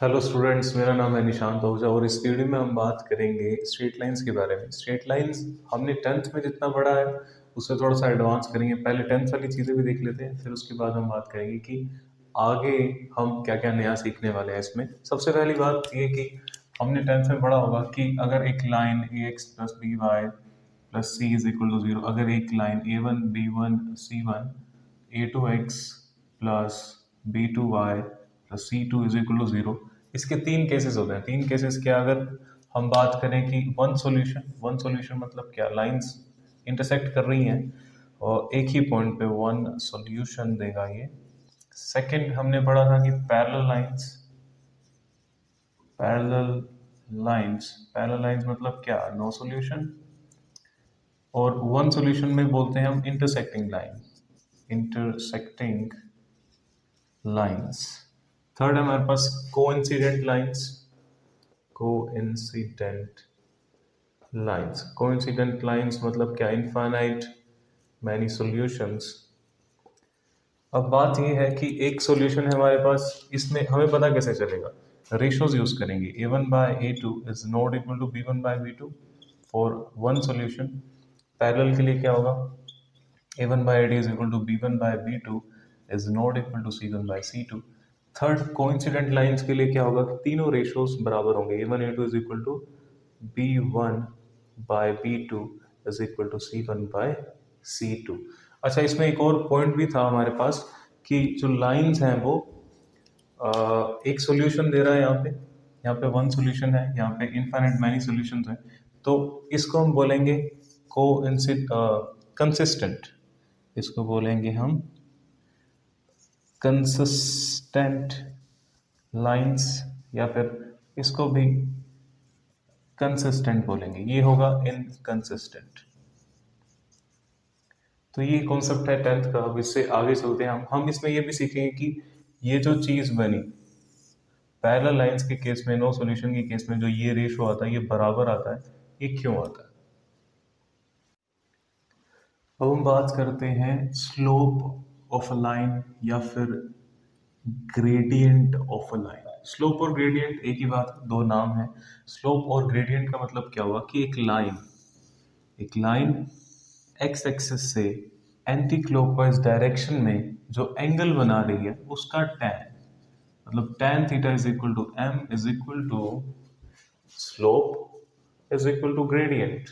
Hello students, मेरा नाम है निशांत आहूजा और इस वीडियो में हम बात करेंगे स्ट्रेट लाइंस के बारे में। स्ट्रेट लाइंस हमने टेंथ में जितना पढ़ा है उससे थोड़ा सा एडवांस करेंगे। पहले टेंथ वाली चीज़ें भी देख लेते हैं, फिर उसके बाद हम बात करेंगे कि आगे हम क्या क्या नया सीखने वाले हैं इसमें। सबसे पहली बात ये कि हमने टेंथ में पढ़ा होगा कि अगर एक line A X plus B Y plus C is equal to zero, अगर एक line A one B one C one A two X plus B two Y plus C two is equal to zero, इसके तीन cases होते हैं। तीन cases क्या, अगर हम बात करें कि वन सॉल्यूशन मतलब क्या, लाइंस इंटरसेक्ट कर रही हैं और एक ही पॉइंट पे वन सॉल्यूशन देगा ये। सेकंड हमने पढ़ा था कि पैरेलल लाइंस मतलब क्या, नो सॉल्यूशन। और वन सॉल्यूशन में बोलते हैं हम इंटरसेक्टिंग लाइंस। थर्ड है हमारे पास कोइंसिडेंट लाइंस मतलब क्या, इनफाइनाइट मैनी सॉल्यूशंस। अब बात ये है कि एक सॉल्यूशन है हमारे पास, इसमें हमें पता कैसे चलेगा, रेशोज यूज करेंगे। a1/a2 is not equal to b1/b2 for one solution. Parallel के लिए क्या होगा, a1/a2 is equal to b1/b2 is not equal to c1/c2। Third coincident lines के लिए क्या होगा कि तीनों रेशोज बराबर होंगे, a1a2 is equal to b1/b2 is equal to c1/c2। अच्छा, इसमें एक और पॉइंट भी था हमारे पास कि जो लाइंस हैं वो एक सॉल्यूशन दे रहा है, यहाँ पे वन सॉल्यूशन है, यहाँ पे इनफाइनाइट मैनी सॉल्यूशंस हैं, तो इसको हम बोलेंगे कंसिस्टेंट, इसको बोलेंगे हम कंसिस्टेंट लाइंस, या फिर इसको भी कंसिस्टेंट बोलेंगे, ये होगा इनकंसिस्टेंट। तो ये कॉन्सेप्ट है टेंथ का। अब इससे आगे चलते हैं हम इसमें ये भी सीखेंगे कि ये जो चीज बनी पैरेलल लाइंस के केस में, नो सॉल्यूशन के केस में, जो ये रेशो आता है ये बराबर आता है, ये क्यों आता है। अब हम बात करते हैं स्लोप ऑफ अ लाइन या फिर gradient of a line. Slope और ग्रेडियंट एक ही बात, दो नाम है। स्लोप और ग्रेडियंट का मतलब क्या हुआ कि एक लाइन एक्स एक्सिस से एंटी क्लॉकवाइज डायरेक्शन में जो एंगल बना रही है उसका टैन, मतलब tan theta is equal to m is equal to slope is equal to gradient.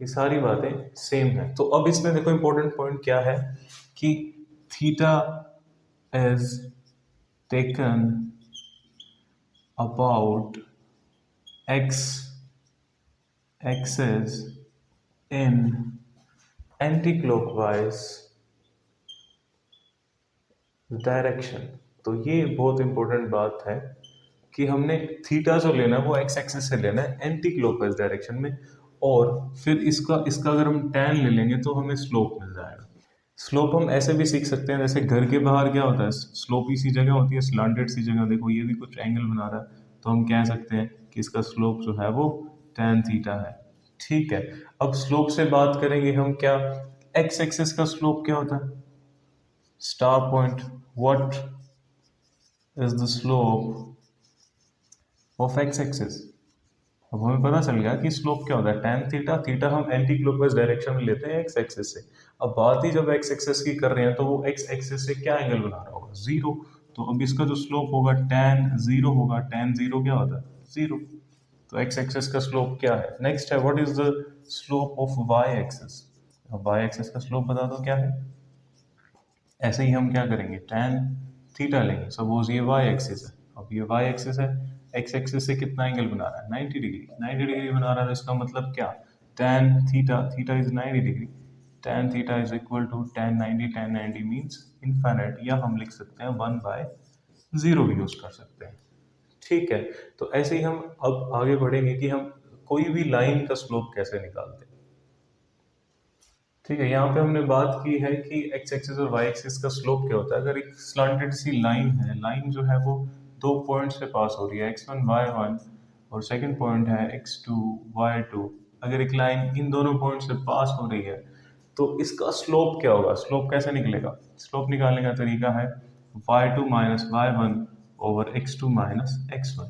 ये सारी बातें सेम है। तो अब इसमें देखो इंपॉर्टेंट पॉइंट क्या है कि theta is taken about x axis in anticlockwise direction. तो ये बहुत इंपॉर्टेंट बात है कि हमने थीटा जो लेना है वो एक्स एक्सिस से लेना है एंटी क्लॉकवाइज डायरेक्शन में, और फिर इसका इसका अगर हम tan ले लेंगे तो हमें स्लोप मिल जाएगा। स्लोप हम ऐसे भी सीख सकते हैं, जैसे घर के बाहर क्या होता है, स्लोप इसी जगह होती है, स्लांटेड सी जगह। देखो ये भी कुछ एंगल बना रहा है, तो हम कह सकते हैं कि इसका स्लोप जो है वो tan थीटा है। ठीक है, अब स्लोप से बात करेंगे हम, क्या एक्स एक्सिस का स्लोप क्या होता है, star point, what is the slope of x axis. अब हमें पता चल गया कि स्लोप क्या होता है, tan थीटा। थीटा हम एंटी क्लॉकवाइज डायरेक्शन में लेते हैं एक्स एक्सिस से। अब बात ही जब एक्स एक्सिस की कर रहे हैं तो वो एक्स एक्सिस से क्या एंगल बना रहा होगा, जीरो। तो अब इसका जो स्लोप होगा tan जीरो होगा। tan जीरो क्या होता है, जीरो। तो एक्स एक्सिस का स्लोप क्या है। नेक्स्ट है, what is the slope of Y axis. अब वाई एक्सिस का स्लोप बता दो क्या है। ऐसे ही हम क्या करेंगे, tan थीटा लेंगे, सपोज ये वाई एक्सिस है। अब ये वाई एक्सिस है, एक्स एक्सिस से कितना एंगल बना रहा है, 90 डिग्री। 90 डिग्री बना रहा है, तो इसका मतलब क्या, tan theta, theta is 90 degree, tan theta is equal to tan 90 means infinite, या हम लिख सकते हैं 1/0 भी यूज कर सकते हैं। ठीक है, तो ऐसे ही हम अब आगे बढ़ेंगे कि हम कोई भी लाइन का स्लोप कैसे निकालते हैं। ठीक है, यहाँ पे हमने बात की है कि एक्स एक्सिस और वाई एक्सिस का स्लोप क्या होता है। अगर एक स्लांटेड सी लाइन है, लाइन जो है वो दो पॉइंट से पास हो रही है, x1 y1, और सेकंड पॉइंट है x2 y2। अगर एक लाइन इन दोनों पॉइंट से पास हो रही है तो इसका स्लोप क्या होगा, स्लोप कैसे निकलेगा। स्लोप निकालने का तरीका है y2 minus y1 over x2 minus x1।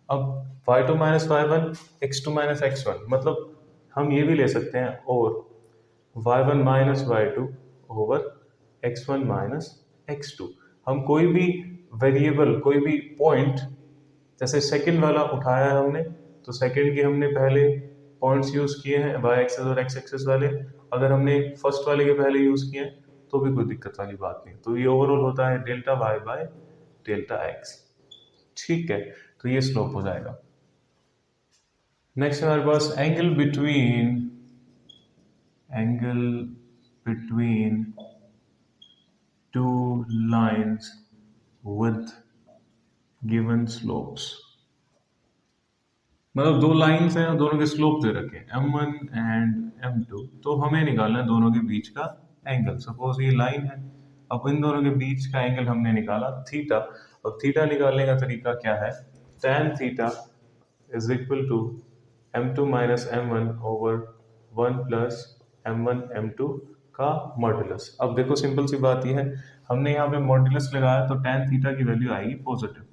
अब y2 minus y1 x2 minus x1, मतलब हम ये भी ले सकते हैं और y1 minus y2 over x1 minus x2। हम कोई भी वेरिएबल, कोई भी पॉइंट, जैसे सेकंड वाला उठाया है हमने, तो सेकंड के हमने पहले पॉइंट्स यूज किए हैं y एक्सेस और x एक्सेस वाले। अगर हमने फर्स्ट वाले के पहले यूज किए हैं तो भी कोई दिक्कत वाली बात नहीं। तो ये ओवरऑल होता है delta y by delta x। ठीक है, तो ये स्लोप हो जाएगा। नेक्स्ट हमारे पास angle between two lines with given slopes. मतलब दो लाइंस हैं, दोनों के स्लोप दे रखे हैं m1 एंड m2, तो हमें निकालना है दोनों के बीच का एंगल। सपोज ये लाइन है, अब इन दोनों के बीच का एंगल हमने निकाला थीटा। अब थीटा निकालने का तरीका क्या है, tan theta is equal to m2 minus m1 over 1 plus m1 m2 का मॉड्यूलस। अब देखो सिंपल सी बात यह है, हमने यहाँ पे मॉड्यूलस लगाया तो tan थीटा की वैल्यू आएगी पॉजिटिव।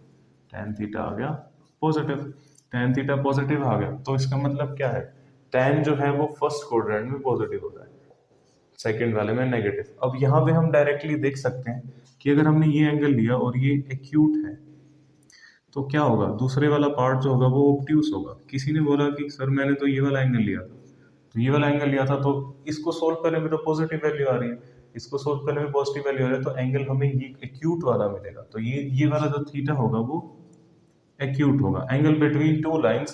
tan थीटा आ गया पॉजिटिव, tan थीटा पॉजिटिव आ गया, तो इसका मतलब क्या है, tan जो है वो फर्स्ट क्वाड्रेंट में पॉजिटिव होता है, सेकंड वाले में नेगेटिव। अब यहाँ पे हम डायरेक्टली देख सकते हैं कि अगर हमने ये एंगल लिया और ये एक्यूट है, तो क्या होगा, दूसरे वाला पार्ट जो होगा वो ऑब्ट्यूस होगा। किसी ने बोला कि सर मैंने तो ये वाला एंगल लिया था, तो ये वाला एंगल लिया था, तो इसको सोल्व करने में तो पॉजिटिव वैल्यू आ रही है, इसको सोल्व करने में पॉजिटिव वैल्यू आ रही है, तो एंगल हमें ये एक्यूट वाला मिलेगा। तो ये वाला जो थीटा होगा वो एक्यूट होगा। एंगल बिटवीन टू लाइंस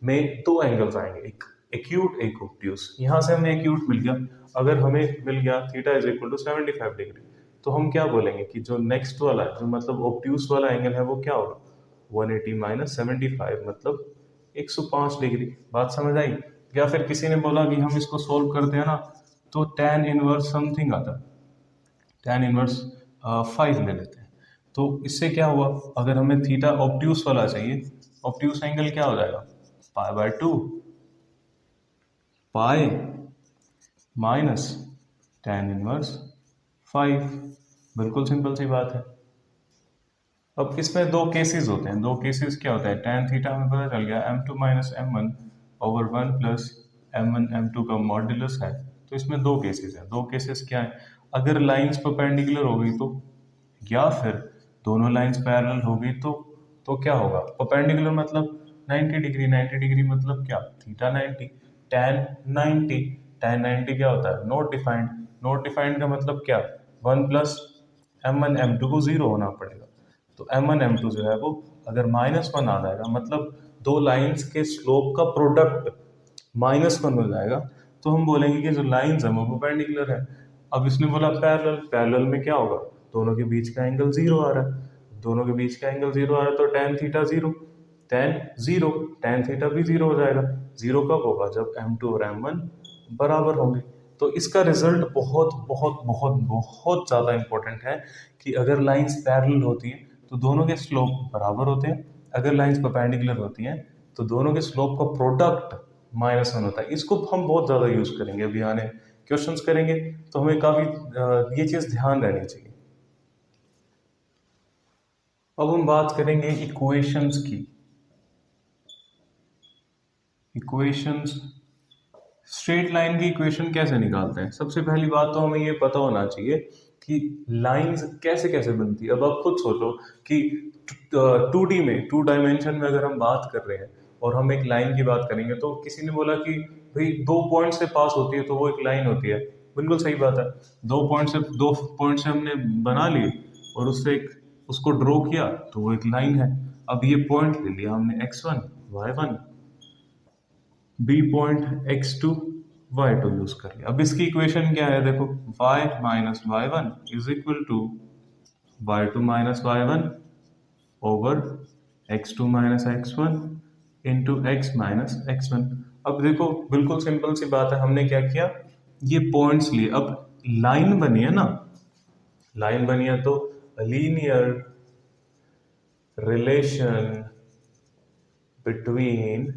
में दो एंगल्स आएंगे, एक एक्यूट एक ऑब्ट्यूस। यहाँ से हमें एक्यूट मिल गया, अगर हमें मिल गया theta is equal to 75 degree, तो हम क्या बोलेंगे कि जो नेक्स्ट वाला है, जो मतलब ऑब्ट्यूस वाला एंगल है, वो क्या होगा 180 माइनस 75, मतलब 105 डिग्री। बात समझ आई? या फिर किसी ने बोला कि हम इसको सोल्व करते हैं ना, तो tan इनवर्स समथिंग आता है, tan इनवर्स 5 ले लेते हैं। तो इससे क्या हुआ, अगर हमें थीटा ऑब्ट्यूस वाला चाहिए, ऑब्ट्यूस एंगल क्या हो जाएगा, pi by 2 pi minus tan inverse 5। बिल्कुल सिंपल सी बात है। अब इसमें दो केसेस होते हैं, दो केसेस क्या होता है, tan थीटा हमें पता चल गया m2 minus m1 over 1 plus m1 m2 का मॉड्यूलस है। तो इसमें दो केसेस हैं। दो केसेस क्या है, अगर लाइंस परपेंडिकुलर हो गई तो, या फिर दोनों लाइंस पैरेलल हो गई तो क्या होगा, परपेंडिकुलर मतलब 90 डिग्री, 90 डिग्री मतलब क्या, थीटा 90, tan 90, tan 90 क्या होता है, नॉट डिफाइंड। नॉट डिफाइंड का मतलब क्या, 1 प्लस m1 m2 को जीरो होना पड़ेगा। तो m1 m2 जो है वो अगर -1 आ जाएगा, मतलब दो लाइंस के स्लोप का प्रोडक्ट -1 हो जाएगा, तो हम बोलेंगे कि जो लाइंस है वो परपेंडिकुलर है। अब इसने बोला पैरेलल, पैरेलल में क्या होगा, दोनों के बीच का एंगल जीरो आ रहा है, दोनों के बीच का एंगल जीरो आ रहा है, तो tan theta zero, tan zero, tan theta भी जीरो हो जाएगा। जीरो कब होगा, जब m2 और m1 बराबर होंगे। तो इसका रिजल्ट बहुत बहुत बहुत बहुत ज़्यादा इंपॉर्टेंट है कि अगर लाइंस पैरेलल होती हैं तो दोनों के स्लोप बराबर होते हैं, अगर लाइंस परपेंडिकुलर होती हैं तो दोनों के स्लोप का प्रोडक्ट -1 होता है। इसको हम बहुत ज़्यादा यूज़ करेंगे, अभी आने क्वेश्चंस करेंगे तो हमें काफ़ी ये चीज़ ध्यान रहनी चाहिए। अब हम बात करेंगे इक्वेशंस की। इक्वेशंस, स्ट्रेट लाइन की इक्वेशन कैसे निकालते हैं। सबसे पहली बात तो हमें ये पता होना चाहिए कि लाइंस कैसे कैसे बनती है। अब आप खुद सोचो कि 2D में, 2 डायमेंशन में अगर हम बात कर रहे हैं और हम एक लाइन की बात करेंगे, तो किसी ने बोला कि भाई दो पॉइंट से पास होती है तो वो एक लाइन होती है। बिल्कुल सही बात है, दो पॉइंट से हमने बना ली और उससे एक उसको ड्रॉ किया तो वो एक लाइन है। अब ये पॉइंट ले लिया हमने x1 y1, B point x2 y2 use कर लिया। अब इसकी इक्वेशन क्या है, देखो y minus y1 is equal to y2 minus y1 over x2 minus x1 into x minus x1। अब देखो बिल्कुल सिंपल सी बात है, हमने क्या किया, ये पॉइंट्स लिए। अब लाइन बनी है ना, लाइन बनी है तो linear relation between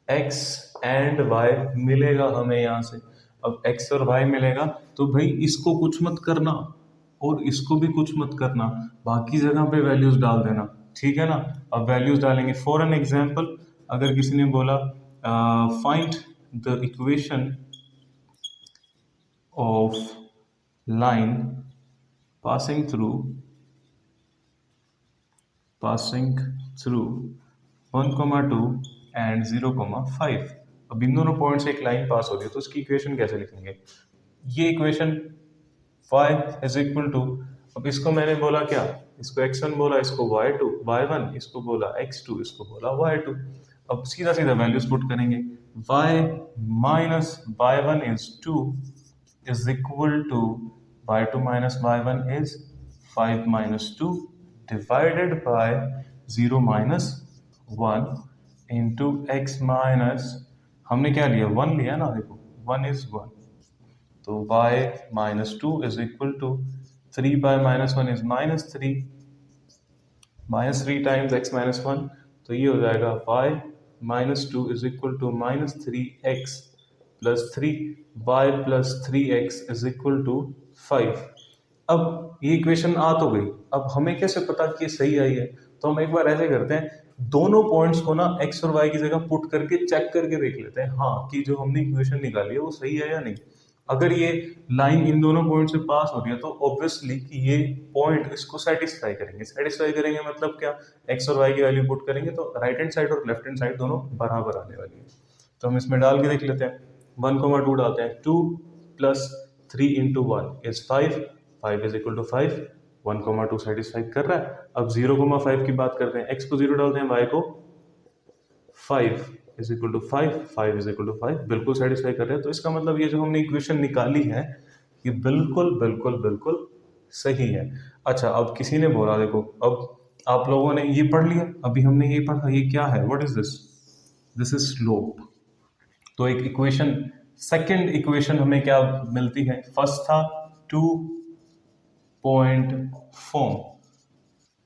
x and y मिलेगा हमें यहाँ से। अब x और y मिलेगा तो भाई इसको कुछ मत करना, और इसको भी कुछ मत करना, बाकी जगह पे वैल्यूज डाल देना, ठीक है ना। अब वैल्यूज डालेंगे। फॉर एन एग्जाम्पल, अगर किसी ने बोला find the equation of line passing through 1,2 and 0,5। अब इन दोनों पॉइंट से एक लाइन पास हो रही है, तो उसकी इक्वेशन कैसे लिखेंगे? ये equation y is equal to, अब इसको मैंने बोला क्या, इसको x1 बोला, इसको y1, इसको बोला x2, इसको बोला y2। अब सीधा सीधा वैल्यूज पुट करेंगे। y minus y1 is 2 is equal to y2 minus y1 is 5 minus 2 divided by 0 minus 1 into x minus, हमने क्या लिया, 1 लिया ना, देखो 1 इज 1, तो y minus 2 is equal to 3 by minus 1 is minus three times x minus 1, तो ये हो जाएगा y minus 2 is equal to minus 3x plus 3, y plus 3x is equal to 5। अब ये इक्वेशन आ तो गई, अब हमें कैसे पता कि ये सही आई है? तो हम एक बार ऐसे करते हैं, दोनों पॉइंट्स को ना x और y की जगह पुट करके चेक करके देख लेते हैं, हाँ कि जो हमने इक्वेशन निकाली है वो सही है या नहीं। अगर ये लाइन इन दोनों पॉइंट से पास हो रही है तो ऑब्वियसली कि ये पॉइंट इसको सेटिस्फाई करेंगे मतलब क्या, x और y की वैल्यू पुट करेंगे तो राइट हैंड साइड और लेफ्ट हैंड साइड दोनों बराबर आने वाली है। तो हम इसमें डाल के देख लेते हैं। 1,2 डालते हैं, 2 plus 3 into 1 is 5, 5 is equal to 5, 1,2 satisfy कर रहा है। अब 0,5 की बात करते हैं, x को 0 डालते हैं, y को 5 is equal to 5, 5 is equal to 5, बिल्कुल सेटिस्फाई कर रहे हैं। तो इसका मतलब ये जो हमने इक्वेशन निकाली है ये बिल्कुल बिल्कुल बिल्कुल सही है। अच्छा, अब किसी ने बोला, देखो अब आप लोगों ने ये पढ़ लिया, अभी हमने ये पढ़ा, ये क्या है, what is this, this is slope. तो एक इक्वेशन, सेकंड इक्वेशन हमें क्या मिलती है, फर्स्ट था 2 पॉइंट फॉर्म,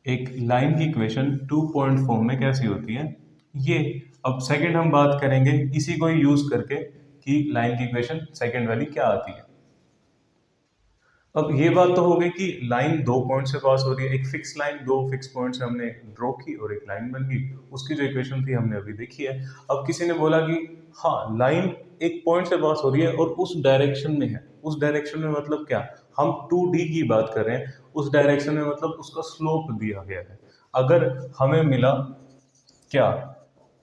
एक लाइन की इक्वेशन 2 पॉइंट फॉर्म में कैसी होती है ये। अब सेकंड हम बात करेंगे इसी को ही यूज करके कि लाइन की इक्वेशन सेकंड वाली क्या आती है। अब ये बात तो हो गई कि लाइन दो पॉइंट से पास हो रही है, एक फिक्स लाइन दो फिक्स पॉइंट से हमने ड्रॉ की और एक लाइन बन गई, उसकी जो इक्वेशन थी हमने अभी देखी है। अब किसी ने बोला कि हाँ लाइन एक पॉइंट से पास हो रही है और उस डायरेक्शन में है, उस डायरेक्शन में मतलब क्या, हम 2D की बात कर रहे हैं, उस डायरेक्शन में मतलब उसका स्लोप दिया गया है। अगर हमें मिला क्या,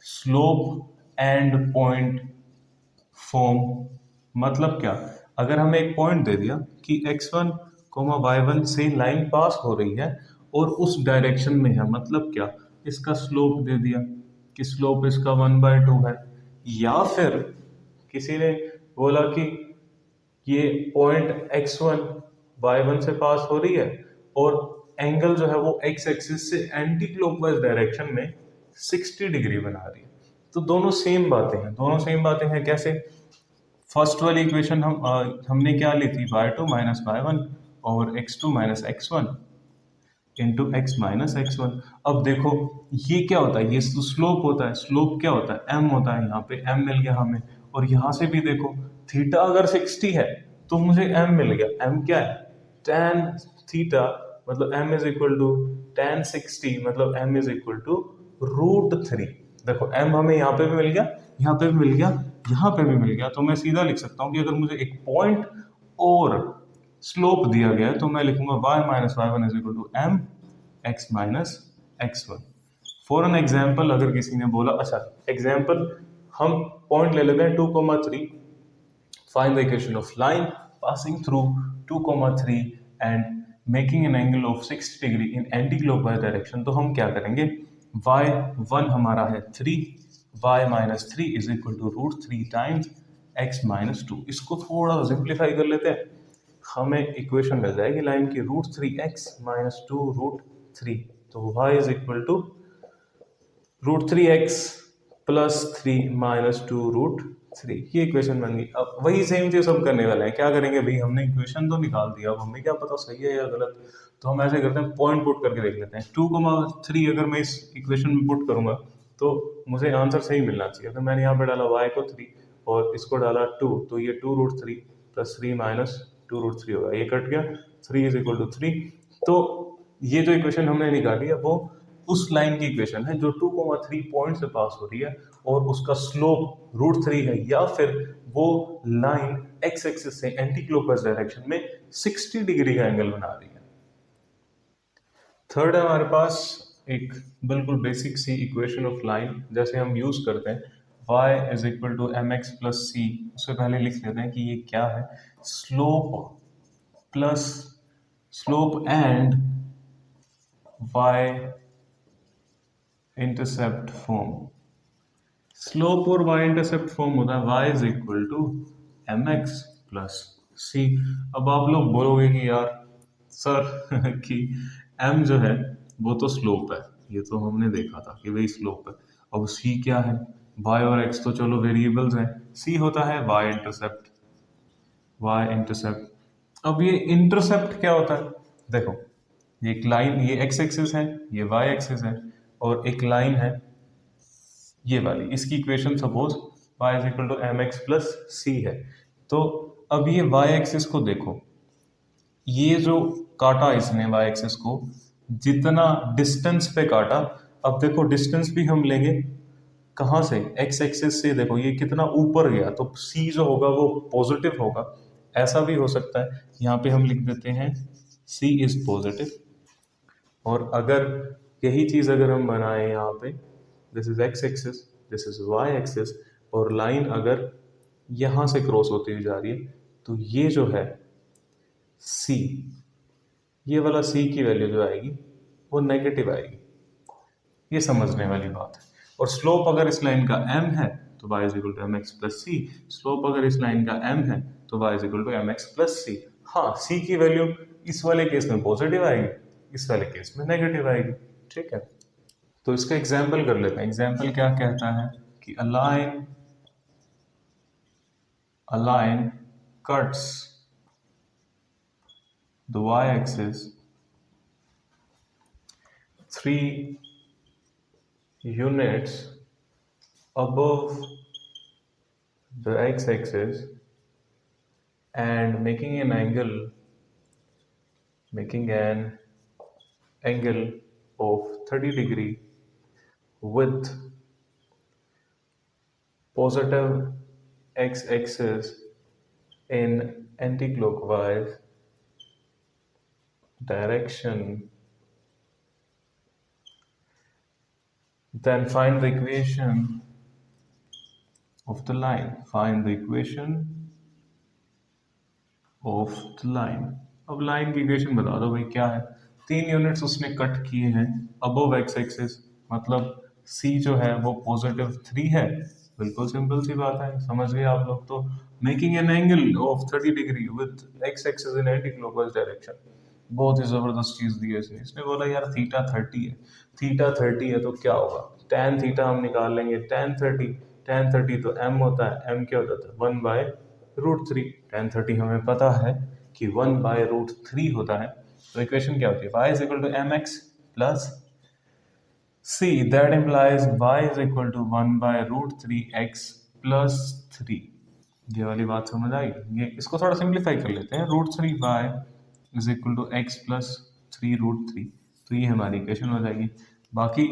स्लोप एंड पॉइंट फॉर्म, मतलब क्या, अगर हमें एक पॉइंट दे दिया कि x1 y1 से लाइन पास हो रही है और उस डायरेक्शन में है, मतलब क्या, इसका स्लोप दे दिया कि स्लोप इसका 1/2 है। या फिर किसी ने बोला कि ये पॉइंट x1 y1 से पास हो रही है और एंगल जो है वो x एक्सिस से एंटी क्लॉकवाइज डायरेक्शन में 60 डिग्री बना रही है। तो दोनों सेम बातें हैं, दोनों सेम बातें हैं। कैसे, फर्स्ट वाली इक्वेशन हमने क्या ली थी, y2 माइनस y1 और x2 minus x1 into x minus x1। अब देखो ये क्या होता है, ये तो स्लोप होता है, स्लोप क्या होता है, m होता है, यहाँ पे m मिल गया हमें। और यहाँ से भी देखो थीटा अगर 60 है तो मुझे m मिल गया, m क्या है, tan थीटा, मतलब m is equal to tan 60, मतलब m इज इक्वल टू √3। देखो m हमें यहाँ पे भी मिल गया, यहाँ पे भी मिल गया, यहाँ पे भी मिल गया, तो मैं सीधा लिख सकता हूँ कि अगर मुझे एक पॉइंट और स्लोप दिया गया है तो मैं लिखूंगा y minus y1 is equal to m x minus x1। For an example, अगर किसी ने बोला, अच्छा एग्जाम्पल हम पॉइंट ले लेते हैं 2,3, find the equation of line passing through 2,3 and making an angle of 60 degree in anticlockwise direction. तो हम क्या करेंगे, y1 हमारा है 3, y minus 3 is equal to √3 times x minus 2। इसको थोड़ा सिंप्लीफाई कर लेते हैं, हमें इक्वेशन मिल जाएगी लाइन की √3x माइनस 2 √3। तो y is equal to √3x plus 3 minus 2 √3, ये इक्वेशन बन गई। अब वही सेम चीज हम करने वाले हैं, क्या करेंगे भाई, हमने इक्वेशन तो निकाल दिया, अब हमें क्या पता सही है या गलत। तो हम ऐसे करते हैं, पॉइंट पुट करके देख लेते हैं। 2,3 अगर मैं इस इक्वेशन में पुट करूंगा तो मुझे आंसर सही मिलना चाहिए। तो मैंने यहाँ पे डाला y को 3 और इसको डाला 2, तो ये 2 √3 प्लस 3 माइनस 2√3 होगा, ये कट गया, 3 = 3। तो ये जो इक्वेशन हमने निकाली है वो उस लाइन की इक्वेशन है जो 2,3 पॉइंट से पास हो रही है और उसका स्लोप √3 है, या फिर वो लाइन एक्स एक्सिस से एंटी क्लॉकवाइज डायरेक्शन में 60 डिग्री का एंगल बना रही है। थर्ड है हमारे पास एक बिल्कुल बेसिक सी इक्वेशन ऑफ लाइन, जैसे हम यूज करते हैं y = mx + c। उससे पहले लिख लेते हैं कि ये क्या है, slope and y intercept form. Slope और y इंटरसेप्ट फॉर्म होता है y = mx + c। अब आप लोग बोलोगे कि यार सर कि m जो है वो तो स्लोप है, ये तो हमने देखा था कि वही स्लोप है। अब c क्या है, y और x तो चलो वेरिएबल्स हैं, c होता है y इंटरसेप्ट। अब ये इंटरसेप्ट क्या होता है, देखो ये एक लाइन, ये x एक्सिस है, ये y एक्सिस है, और एक लाइन है ये वाली, इसकी equation suppose y = mx + c है। तो अब ये y एक्सिस को देखो, ये जो काटा इसने y एक्सिस को, जितना डिस्टेंस पे काटा, अब देखो डिस्टेंस भी हम लेंगे कहाँ से, x एक्सिस से। देखो ये कितना ऊपर गया, तो c जो होगा वो पॉजिटिव होगा। ऐसा भी हो सकता है, यहाँ पे हम लिख देते हैं c इज पॉजिटिव। और अगर यही चीज अगर हम बनाए यहाँ पे, this is x axis, this is y axis, और लाइन अगर यहाँ से क्रॉस होती हुई जा रही है, तो ये जो है c, ये वाला c की वैल्यू जो आएगी वो नेगेटिव आएगी। ये समझने वाली बात है। और स्लोप अगर इस लाइन का m है तो y = mx + c, स्लोप अगर इस लाइन का m है तो y = mx + c। हाँ, c की वैल्यू इस वाले केस में पॉजिटिव आएगी, इस वाले केस में नेगेटिव आएगी। ठीक है, तो इसका एग्जाम्पल कर लेते हैं। एग्जाम्पल क्या कहता है कि a line cuts the y-axis 3 units above the x-axis and making an angle of 30 degree with positive x-axis in anti-clockwise direction, then find the equation of the line. Find the equation of the line. अब line की equation बता दो भाई क्या है। 3 units उसने cut किए हैं अबव एक्स एक्सिस, मतलब c जो है वो +3 है। बिल्कुल सिंपल सी बात है, समझ गए आप लोग। तो making an angle of 30 degree with x axis in anticlockwise direction, बहुत ही जबरदस्त चीज दी है इसने। इसने बोला यार थीटा 30 है, थीटा 30 है तो क्या होगा, tan थीटा हम निकाल लेंगे। tan 30 तो m होता है, m क्या होता है 1/√3। tan 30 हमें पता है कि 1/√3 होता है। तो इक्वेशन क्या होती है, y = mx + c, that implies y = 1/√3x + 3। ये वाली बात समझ आई। ये इसको थोड़ा सिंप्लीफाई कर लेते हैं, √3y = x + 3√3। तो ये हमारी इक्वेशन हो जाएगी। बाकी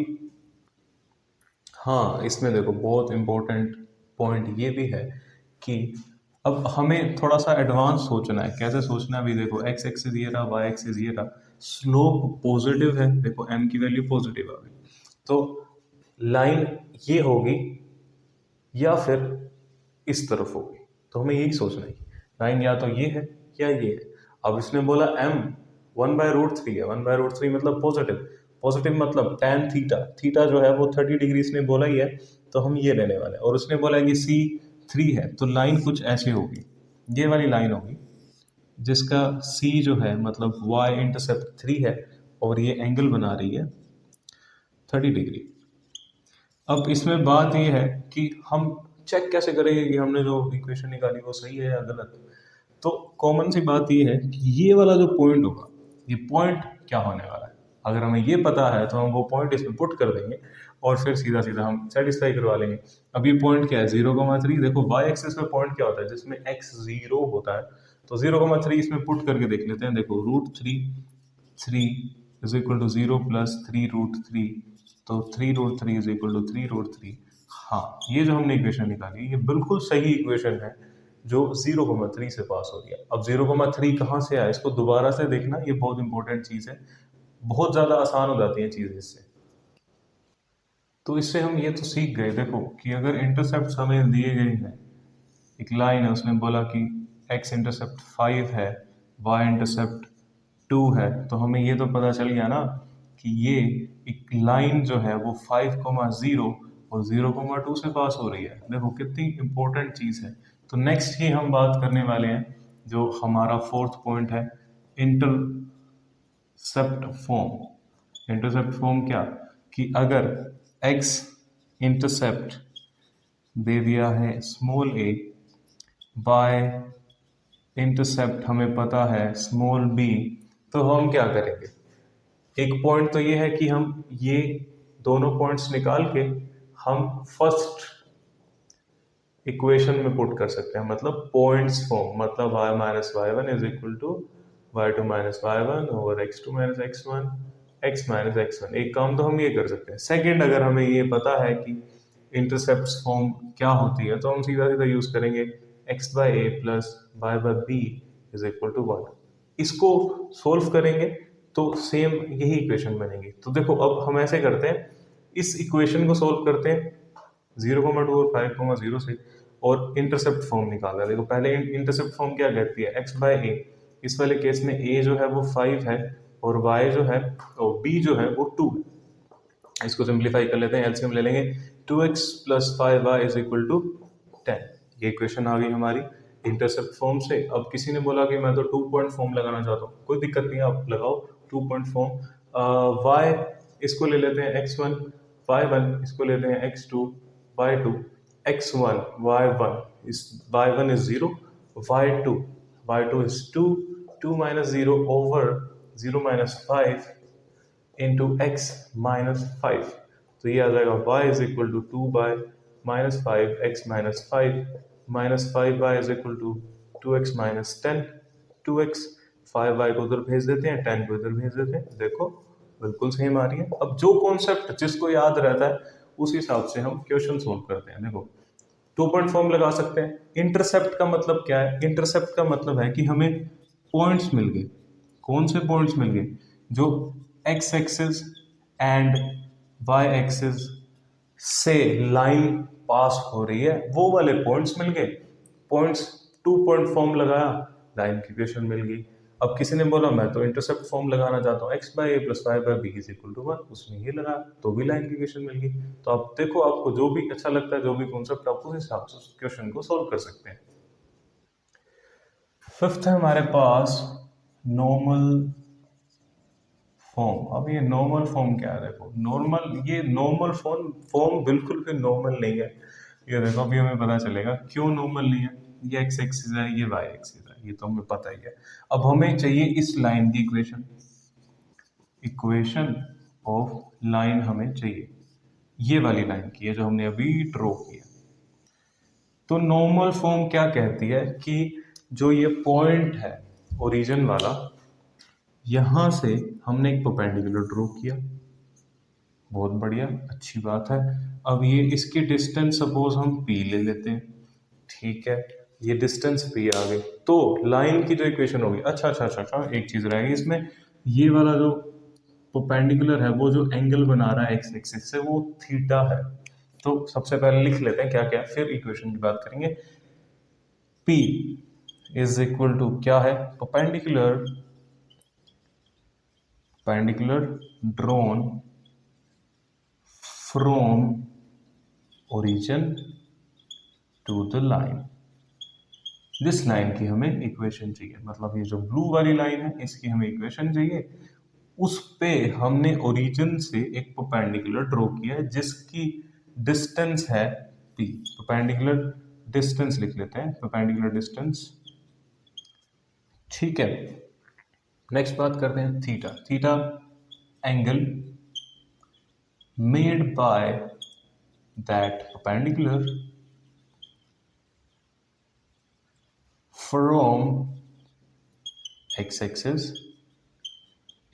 हाँ, इसमें देखो बहुत इंपॉर्टेंट पॉइंट ये भी है कि अब हमें थोड़ा सा एडवांस सोचना है। कैसे सोचना है, अभी देखो x एक्सिस ये रहा, y एक्सिस ये रहा, स्लोप पॉजिटिव है, देखो m की वैल्यू पॉजिटिव आ गई, तो लाइन ये होगी या फिर इस तरफ होगी। तो हमें यही सोचना है, लाइन या तो ये है या ये है। अब इसने बोला m 1/√3 है, 1/√3 मतलब पॉजिटिव, पॉजिटिव मतलब tan थीटा जो है वो 30 डिग्री इसने बोला ही है, तो हम ये लेने वाले हैं। और उसने बोला है कि c 3 है, तो लाइन कुछ ऐसी होगी, ये वाली लाइन होगी जिसका c जो है मतलब y इंटरसेप्ट 3 है और ये एंगल बना रही है 30 डिग्री। अब इसमें बात ये है कि हम चेक कैसे करेंगे कि हमने जो इक्वेशन निकाली वो सही है या गलत। तो कॉमन सी बात ये है कि ये वाला जो पॉइंट होगा, ये पॉइंट क्या होने वाला है, अगर हमें ये पता है तो हम वो पॉइंट इसमें पुट कर देंगे और फिर सीधा सीधा हम सेटिस्फाई करवा लेंगे। अब ये पॉइंट क्या है 0,3। देखो y एक्सिस पे पॉइंट क्या होता है, जिसमें x 0 होता है तो 0,3 इसमें पुट करके देख लेते हैं। देखो √3 इज इक्वल टू 0 प्लस 3√3, तो 3√3 इज इक्वल टू 3√3। हाँ, ये जो हमने इक्वेशन निकाली ये बिल्कुल सही इक्वेशन है जो 0,3 से पास हो गया। अब 0,3 कहाँ से आया इसको दोबारा से देखना, ये बहुत इंपॉर्टेंट चीज है, बहुत ज्यादा आसान हो जाती है चीजें इससे। तो इससे हम ये तो सीख गए देखो कि अगर इंटरसेप्ट हमें दिए गए हैं, एक लाइन है उसने बोला कि x इंटरसेप्ट 5 है, y इंटरसेप्ट 2 है, तो हमें ये तो पता चल गया ना कि ये एक लाइन जो है वो 5,0 और 0,2 से पास हो रही है। देखो कितनी इंपॉर्टेंट चीज है। तो नेक्स्ट ही हम बात करने वाले हैं जो हमारा फोर्थ पॉइंट है, इंटरसेप्ट फॉर्म। इंटरसेप्ट फॉर्म क्या कि अगर x इंटरसेप्ट दे दिया है स्मॉल a, y इंटरसेप्ट हमें पता है स्मॉल b, तो हम क्या करेंगे? एक पॉइंट तो ये है कि हम ये दोनों पॉइंट्स निकाल के हम फर्स्ट इक्वेशन में पुट कर सकते हैं, मतलब पॉइंट्स फॉर्म, मतलब y minus Y one is equal to y2 minus Y one over x2 minus x1 x minus x1। एक काम तो हम ये कर सकते हैं। सेकंड, अगर हमें ये पता है कि इंटरसेप्ट फॉर्म क्या होती है, तो हम सीधा सीधा यूज करेंगे x by A plus Y by B is equal to 1। इसको सोल्व करेंगे तो सेम यही इक्वेशन बनेगी। तो देखो अब हम ऐसे करते हैं, इस इक्वेशन को सोल्व करते हैं 0,2 और 5,0 से, और इंटरसेप्ट फॉर्म निकालना है। देखो पहले इंटरसेप्ट फॉर्म क्या कहती है, x बाई ए। इस वाले केस में a जो है वो 5 है और y जो है और b जो है वो 2 है। इसको सिंप्लीफाई कर लेते हैं, एलसीएम ले लेंगे, 2x plus 5y is equal to 10। ये इक्वेशन आ गई हमारी इंटरसेप्ट फॉर्म से। अब किसी ने बोला कि मैं तो 2 पॉइंट फॉर्म लगाना चाहता हूँ, कोई दिक्कत नहीं है, आप लगाओ 2 पॉइंट फॉर्म। y इसको ले लेते हैं x1, y1 इसको लेते हैं x2, y2, x1 y1 is y1 is 0, y2 is 2, 2 minus 0 over 0 minus 5 into x minus 5। तो ये आ जाएगा y is equal to 2 by minus 5 x minus 5 minus 5y is equal to 2x minus 10। 2x 5y को उधर भेज देते हैं, 10 को इधर भेज देते हैं। देखो बिल्कुल सेम आ रही है। अब जो कॉन्सेप्ट जिसको याद रहता है उस हिसाब से हम क्वेश्चन सोल्व करते हैं। देखो 2 पॉइंट फॉर्म लगा सकते हैं। इंटरसेप्ट का मतलब क्या है? इंटरसेप्ट का मतलब है कि हमें पॉइंट्स मिल गए। कौन से पॉइंट्स मिल गए? जो X axis and Y axis से लाइन पास हो रही है वो वाले पॉइंट्स मिल गए। पॉइंट्स 2 पॉइंट फॉर्म लगाया, लाइन की इक्वेशन मिल गई। अब किसी ने बोला मैं तो इंटरसेप्ट फॉर्म लगाना चाहता हूँ, X by A plus Y by B is equal to 1, उसने ये लगा तो भी लाइन की इक्वेशन मिल गई। तो आप देखो आपको जो भी अच्छा लगता है, जो भी कॉन्सेप्ट, आप उस हिसाब से उस क्वेश्चन को सॉल्व कर सकते हैं। फिफ्थ है हमारे पास नॉर्मल फॉर्म। अब ये नॉर्मल फॉर्म क्या है? देखो नॉर्मल फॉर्म बिल्कुल भी नॉर्मल नहीं है। ये देखो अभी हमें पता चलेगा क्यों नॉर्मल नहीं है। ये एक्स एक्सिस है, ये वाई एक्सिस है, ये तो हमें पता ही है। अब हमें चाहिए इस लाइन की इक्वेशन ऑफ लाइन हमें चाहिए, ये वाली लाइन की है जो हमने अभी ड्रॉ किया। तो नॉर्मल फॉर्म क्या कहती है कि जो ये पॉइंट है ओरिजिन वाला, यहां से हमने एक परपेंडिकुलर ड्रॉ किया, बहुत बढ़िया, अच्छी बात है। अब ये इसकी डिस्टेंस सपोज हम p ले लेते हैं, ठीक है, ये डिस्टेंस p आ गई। तो लाइन की जो इक्वेशन होगी, अच्छा, एक चीज रहेगी इसमें, ये वाला जो परपेंडिकुलर है वो जो एंगल बना रहा है एक्स एक्सिस से वो थीटा है। तो सबसे पहले लिख लेते हैं क्या क्या, फिर इक्वेशन की बात करेंगे। p इज इक्वल टू क्या है? Perpendicular drawn from origin to the line। जिस लाइन की हमें इक्वेशन चाहिए, मतलब ये जो ब्लू वाली लाइन है इसकी हमें इक्वेशन चाहिए, उस पे हमने ओरिजिन से एक परपेंडिकुलर ड्रॉ किया है जिसकी डिस्टेंस है p। परपेंडिकुलर डिस्टेंस लिख लेते हैं, परपेंडिकुलर डिस्टेंस, ठीक है। नेक्स्ट बात करते हैं theta angle made by that perpendicular from x axis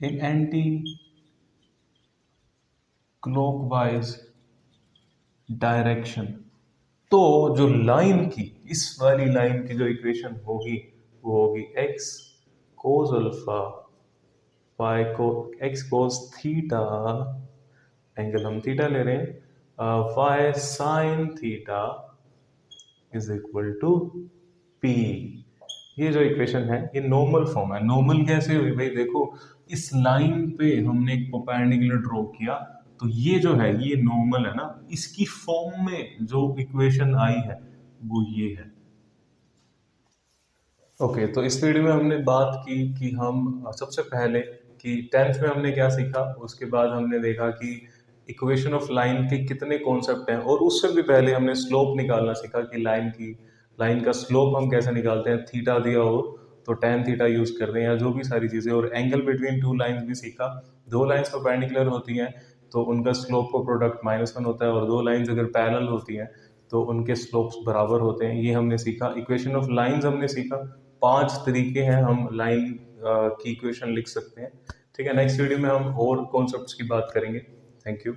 in anticlockwise direction. तो जो लाइन की, इस वाली लाइन की जो इक्वेशन होगी वो होगी एक्स कोस अल्फा वाई को एक्स कोस थीटा, एंगल हम थीटा ले रहे हैं, Y sine theta is equal to P. ये जो इक्वेशन है ये नॉर्मल फॉर्म है। नॉर्मल कैसे हुई भाई, देखो इस लाइन पे हमने एक परपेंडिकुलर ड्रॉ किया, तो ये जो है ये नॉर्मल है ना, इसकी फॉर्म में जो इक्वेशन आई है वो ये है। ओके, तो इस वीडियो में हमने बात की कि हम सबसे पहले कि टेंथ में हमने क्या सीखा, उसके बाद हमने देखा कि इक्वेशन ऑफ लाइन के कितने कॉन्सेप्ट हैं, और उससे भी पहले हमने स्लोप निकालना सीखा कि लाइन का स्लोप हम कैसे निकालते हैं। थीटा दिया हो तो टेन थीटा यूज कर रहे हैं, या जो भी सारी चीजें, और एंगल बिटवीन टू लाइंस भी सीखा। दो लाइंस परपेंडिकुलर होती हैं तो उनका स्लोप का प्रोडक्ट -1 होता है, और दो लाइंस अगर पैरेलल होती हैं तो उनके स्लोप्स बराबर होते हैं। ये हमने सीखा। इक्वेशन ऑफ लाइंस हमने सीखा। 5 तरीके हैं हम लाइन की इक्वेशन लिख सकते हैं। ठीक है, नेक्स्ट वीडियो में हम और कॉन्सेप्ट्स की बात करेंगे। Thank you.